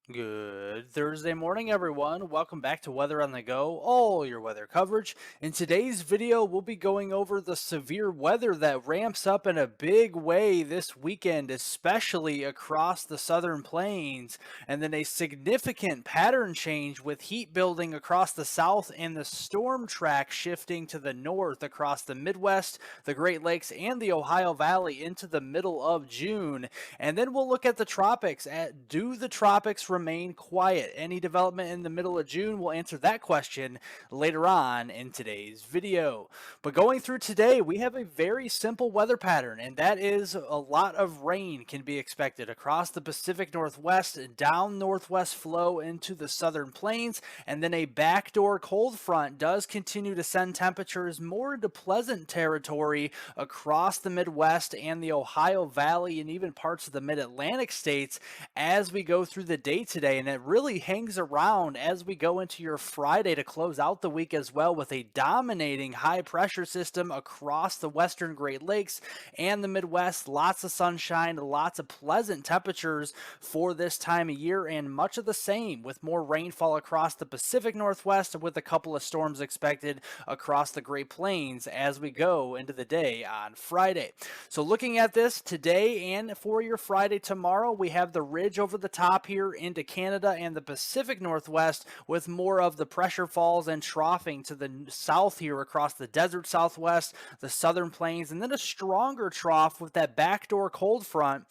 Good Thursday morning, everyone. Welcome back to Weather on the Go, all your weather coverage. In today's video, we'll be going over the severe weather that ramps up in a big way this weekend, especially across the southern plains, and then a significant pattern change with heat building across the south and the storm track shifting to the north across the Midwest, the Great Lakes, and the Ohio Valley into the middle of June. And then we'll look at the tropics. Do the tropics remain quiet? Any development in the middle of June? We'll answer that question later on in today's video. But going through today, we have a very simple weather pattern, and that is a lot of rain can be expected across the Pacific Northwest, down northwest flow into the southern plains, and then a backdoor cold front does continue to send temperatures more into pleasant territory across the Midwest and the Ohio Valley and even parts of the mid-Atlantic states as we go through the day today. And it really hangs around as we go into your Friday to close out the week as well, with a dominating high pressure system across the western Great Lakes and the Midwest. Lots of sunshine, lots of pleasant temperatures for this time of year, and much of the same with more rainfall across the Pacific Northwest, with a couple of storms expected across the Great Plains as we go into the day on Friday. So looking at this today and for your Friday tomorrow, we have the ridge over the top here into Canada and the Pacific Northwest, with more of the pressure falls and troughing to the south here across the desert Southwest, the southern plains, and then a stronger trough with that backdoor cold front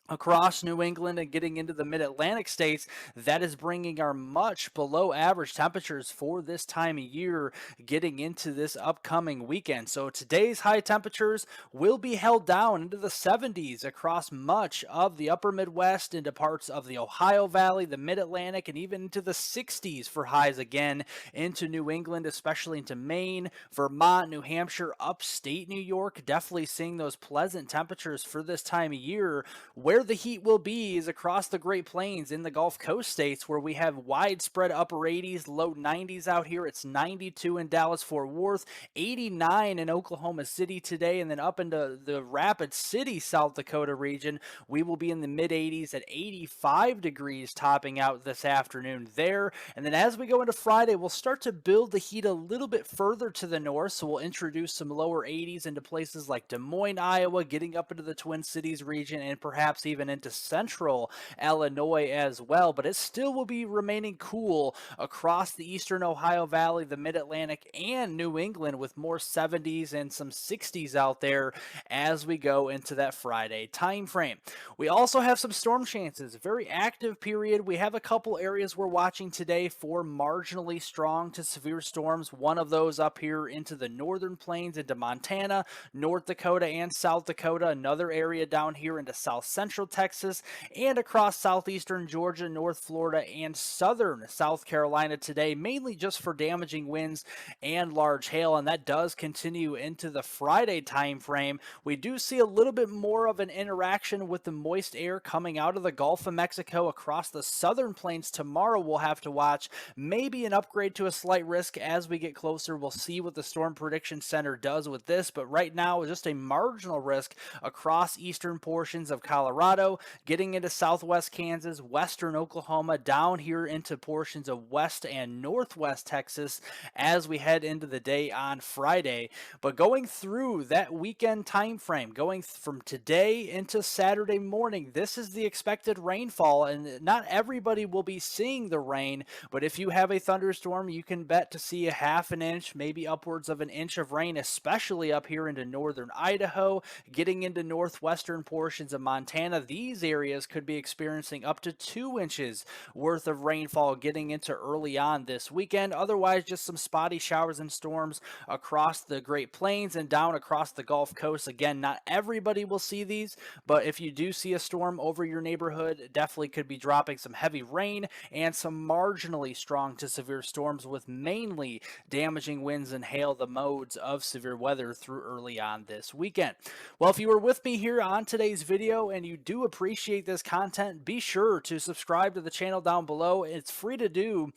across New England and getting into the mid-Atlantic states. That is bringing our much below average temperatures for this time of year getting into this upcoming weekend. So today's high temperatures will be held down into the 70s across much of the upper Midwest, into parts of the Ohio Valley, the mid-Atlantic, and even into the 60s for highs again into New England, especially into Maine, Vermont, New Hampshire, upstate New York. Definitely seeing those pleasant temperatures for this time of year. Where the heat will be is across the Great Plains in the Gulf Coast states, where we have widespread upper 80s, low 90s out here. It's 92 in Dallas-Fort Worth, 89 in Oklahoma City today, and then up into the Rapid City, South Dakota region, we will be in the mid 80s at 85 degrees topping out this afternoon there. And then as we go into Friday, we'll start to build the heat a little bit further to the north, so we'll introduce some lower 80s into places like Des Moines, Iowa, getting up into the Twin Cities region, and perhaps even into central Illinois as well. But it still will be remaining cool across the eastern Ohio Valley, the mid-Atlantic, and New England, with more 70s and some 60s out there as we go into that Friday time frame. We also have some storm chances, very active period. We have a couple areas we're watching today for marginally strong to severe storms. One of those up here into the northern plains, into Montana, North Dakota, and South Dakota. Another area down here into south central Texas and across southeastern Georgia, North Florida, and southern South Carolina today, mainly just for damaging winds and large hail. And that does continue into the Friday time frame. We do see a little bit more of an interaction with the moist air coming out of the Gulf of Mexico across the southern plains tomorrow. We'll have to watch. Maybe an upgrade to a slight risk as we get closer. We'll see what the Storm Prediction Center does with this, but right now just a marginal risk across eastern portions of Colorado, getting into southwest Kansas, western Oklahoma, down here into portions of west and northwest Texas as we head into the day on Friday. But going through that weekend time frame, going from today into Saturday morning, this is the expected rainfall, and not everybody will be seeing the rain, but if you have a thunderstorm, you can bet to see a half an inch, maybe upwards of an inch of rain, especially up here into northern Idaho, getting into northwestern portions of Montana. These areas could be experiencing up to 2 inches worth of rainfall getting into early on this weekend. Otherwise, just some spotty showers and storms across the Great Plains and down across the Gulf Coast. Again, not everybody will see these, but if you do see a storm over your neighborhood, it definitely could be dropping some heavy rain and some marginally strong to severe storms, with mainly damaging winds and hail the modes of severe weather through early on this weekend. Well, if you were with me here on today's video and you do appreciate this content, be sure to subscribe to the channel down below. It's free to do,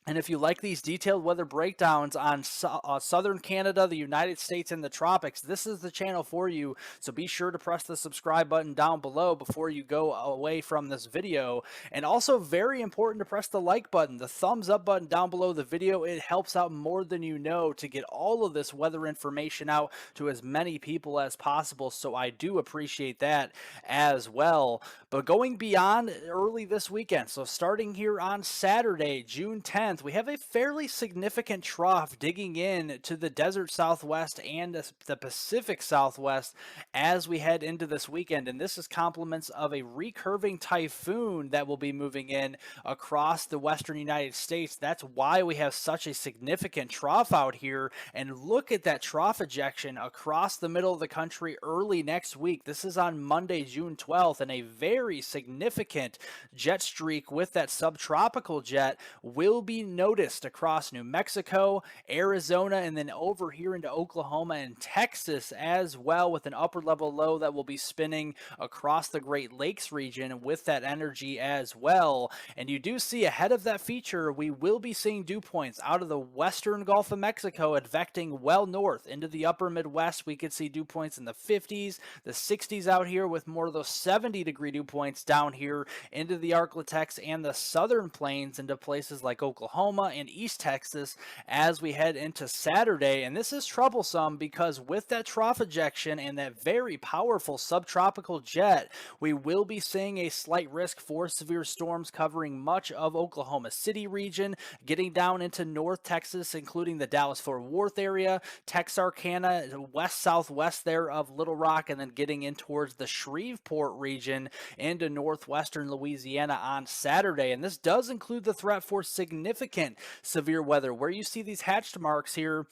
And if you like these detailed weather breakdowns on southern Canada, the United States, and the tropics, this is the channel for you. So be sure to press the subscribe button down below before you go away from this video. And also very important to press the like button, the thumbs up button down below the video. It helps out more than you know to get all of this weather information out to as many people as possible. So I do appreciate that as well. But going beyond early this weekend, so starting here on Saturday, June 10th, we have a fairly significant trough digging in to the desert southwest and the Pacific southwest as we head into this weekend. And this is complements of a recurving typhoon that will be moving in across the western United States. That's why we have such a significant trough out here. And look at that trough ejection across the middle of the country early next week. This is on Monday, June 12th, and a very significant jet streak with that subtropical jet will be noticed across New Mexico, Arizona, and then over here into Oklahoma and Texas as well, with an upper level low that will be spinning across the Great Lakes region with that energy as well. And you do see ahead of that feature, we will be seeing dew points out of the western Gulf of Mexico advecting well north into the upper Midwest. We could see dew points in the 50s, the 60s out here, with more of those 70-degree dew points down here into the Arklatex and the southern plains into places like Oklahoma and East Texas as we head into Saturday. And this is troublesome because with that trough ejection and that very powerful subtropical jet, we will be seeing a slight risk for severe storms covering much of Oklahoma City region, getting down into North Texas, including the Dallas-Fort Worth area, Texarkana, west-southwest there of Little Rock, and then getting in towards the Shreveport region into northwestern Louisiana on Saturday. And this does include the threat for significant severe weather, where you see these hatched marks here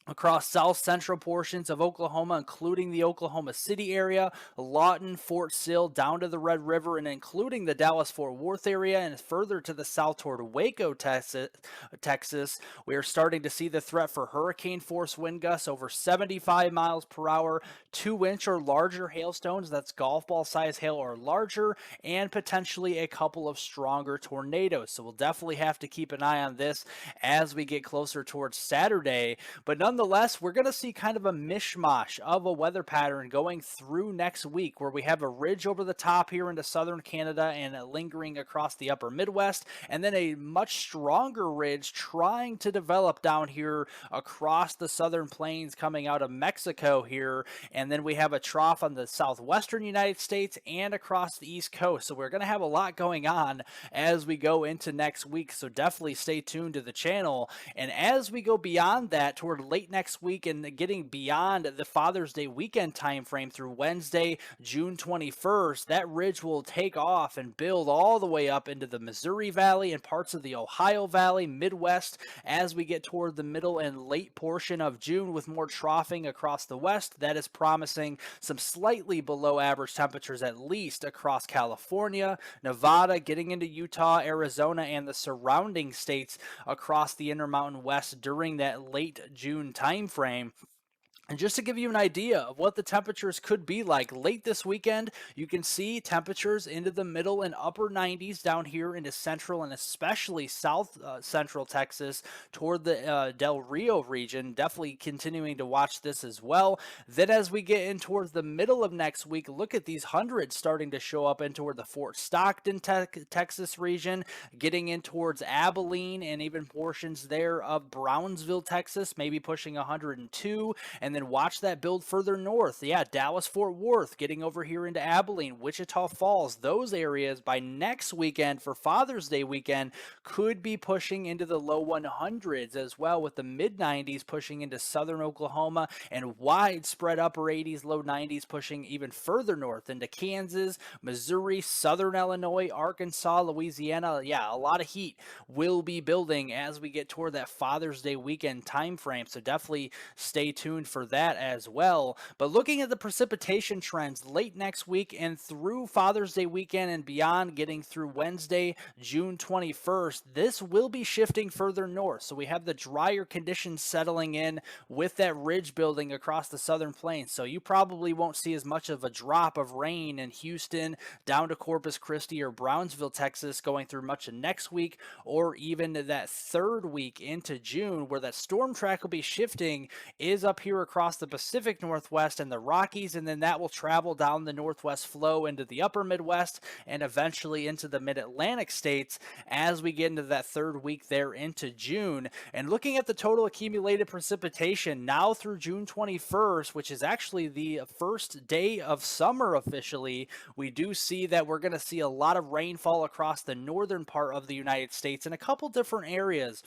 across south central portions of Oklahoma, including the Oklahoma City area, Lawton, Fort Sill, down to the Red River, and including the Dallas-Fort Worth area, and further to the south toward Waco, Texas. We are starting to see the threat for hurricane force wind gusts over 75 miles per hour, 2-inch or larger hailstones, that's golf ball size hail or larger, and potentially a couple of stronger tornadoes. So we'll definitely have to keep an eye on this as we get closer towards Saturday. But nonetheless, we're going to see kind of a mishmash of a weather pattern going through next week, where we have a ridge over the top here into southern Canada and lingering across the upper Midwest, and then a much stronger ridge trying to develop down here across the southern plains coming out of Mexico here. And then we have a trough on the southwestern United States and across the East Coast. So we're going to have a lot going on as we go into next week. So definitely stay tuned to the channel. And as we go beyond that toward late next week and getting beyond the Father's Day weekend time frame through Wednesday, June 21st, that ridge will take off and build all the way up into the Missouri Valley and parts of the Ohio Valley, Midwest, as we get toward the middle and late portion of June, with more troughing across the west. That is promising some slightly below average temperatures, at least across California, Nevada, getting into Utah, Arizona, and the surrounding states across the Intermountain West during that late June time frame. And just to give you an idea of what the temperatures could be like late this weekend, you can see temperatures into the middle and upper 90s down here into central and especially south central Texas toward the Del Rio region. Definitely continuing to watch this as well. Then as we get in towards the middle of next week, look at these hundreds starting to show up in toward the Fort Stockton, Texas region, getting in towards Abilene and even portions there of Brownsville, Texas, maybe pushing 102. And then watch that build further north. Yeah, Dallas, Fort Worth, getting over here into Abilene, Wichita Falls. Those areas by next weekend for Father's Day weekend could be pushing into the low 100s as well, with the mid 90s pushing into southern Oklahoma and widespread upper 80s, low 90s pushing even further north into Kansas, Missouri, southern Illinois, Arkansas, Louisiana. Yeah, a lot of heat will be building as we get toward that Father's Day weekend time frame. So definitely stay tuned for that as well. But looking at the precipitation trends late next week and through Father's Day weekend and beyond, getting through Wednesday, June 21st, this will be shifting further north. So we have the drier conditions settling in with that ridge building across the southern plains. So you probably won't see as much of a drop of rain in Houston down to Corpus Christi or Brownsville, Texas, going through much of next week, or even that third week into June, where that storm track will be shifting is up here across the Pacific Northwest and the Rockies, and then that will travel down the northwest flow into the upper Midwest and eventually into the mid-Atlantic states as we get into that third week there into June. And looking at the total accumulated precipitation now through June 21st, which is actually the first day of summer officially, we do see that we're going to see a lot of rainfall across the northern part of the United States in a couple different areas.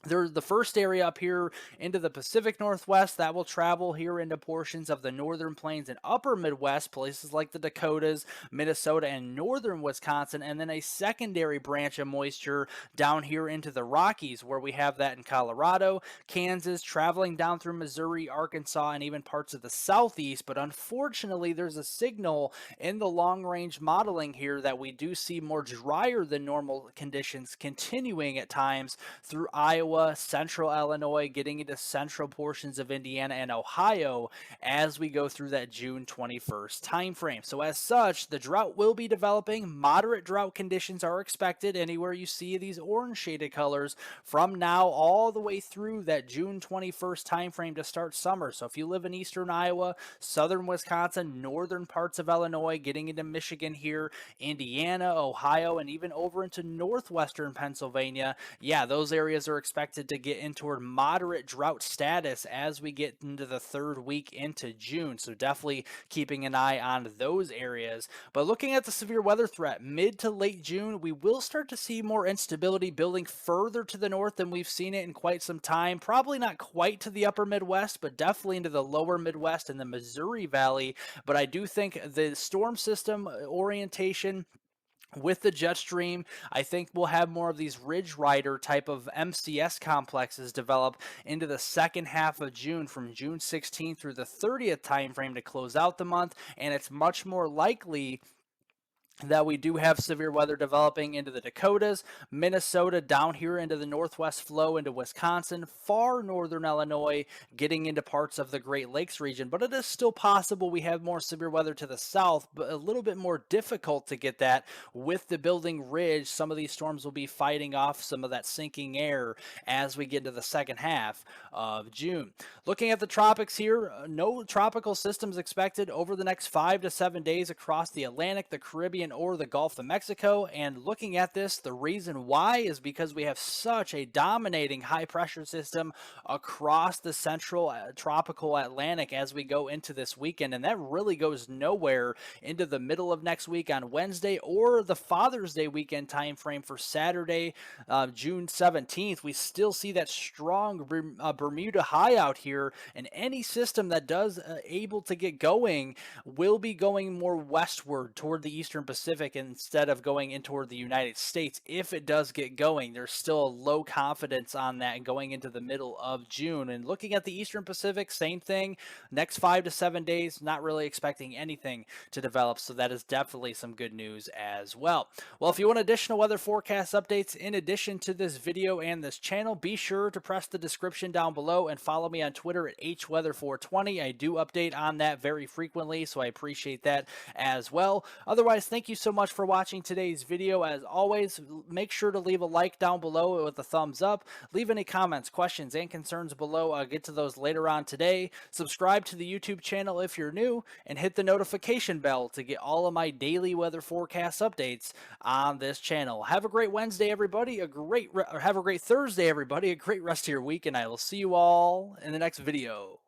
There's the first area up here into the Pacific Northwest that will travel here into portions of the northern plains and upper Midwest, places like the Dakotas, Minnesota, and northern Wisconsin, and then a secondary branch of moisture down here into the Rockies, where we have that in Colorado, Kansas, traveling down through Missouri, Arkansas, and even parts of the southeast. But unfortunately, there's a signal in the long-range modeling here that we do see more drier than normal conditions continuing at times through Iowa, central Illinois, getting into central portions of Indiana and Ohio as we go through that June 21st timeframe. So as such, the drought will be developing. Moderate drought conditions are expected anywhere you see these orange shaded colors from now all the way through that June 21st timeframe to start summer. So if you live in eastern Iowa, southern Wisconsin, northern parts of Illinois, getting into Michigan here, Indiana, Ohio, and even over into northwestern Pennsylvania, yeah, those areas are expected to get in toward moderate drought status as we get into the third week into June. So definitely keeping an eye on those areas. But looking at the severe weather threat, mid to late June, we will start to see more instability building further to the north than we've seen it in quite some time. Probably not quite to the upper Midwest, but definitely into the lower Midwest and the Missouri Valley. But I do think the storm system orientation with the jet stream, I think we'll have more of these Ridge Rider type of MCS complexes develop into the second half of June, from June 16th through the 30th timeframe to close out the month. And it's much more likely that we do have severe weather developing into the Dakotas, Minnesota, down here into the northwest flow into Wisconsin, far northern Illinois, getting into parts of the Great Lakes region. But it is still possible we have more severe weather to the south, but a little bit more difficult to get that with the building ridge. Some of these storms will be fighting off some of that sinking air as we get into the second half of June. Looking at the tropics here, no tropical systems expected over the next 5 to 7 days across the Atlantic, the Caribbean, or the Gulf of Mexico. And looking at this, the reason why is because we have such a dominating high pressure system across the central tropical Atlantic as we go into this weekend. And that really goes nowhere into the middle of next week on Wednesday or the Father's Day weekend time frame for Saturday, June 17th. We still see that strong Bermuda high out here, and any system that does able to get going will be going more westward toward the eastern Pacific instead of going in toward the United States. If it does get going, there's still a low confidence on that going into the middle of June. And looking at the eastern Pacific, same thing. Next 5 to 7 days, not really expecting anything to develop. So that is definitely some good news as well. Well, if you want additional weather forecast updates in addition to this video and this channel, be sure to press the description down below and follow me on Twitter at hweather420. I do update on that very frequently, so I appreciate that as well. Otherwise, thank you so much for watching today's video. As always, make sure to leave a like down below with a thumbs up. Leave any comments, questions, and concerns below. I'll get to those later on today. Subscribe to the YouTube channel if you're new, and hit the notification bell to get all of my daily weather forecast updates on this channel. Have a great Wednesday, everybody. Have a great Thursday, everybody. A great rest of your week, and I will see you all in the next video.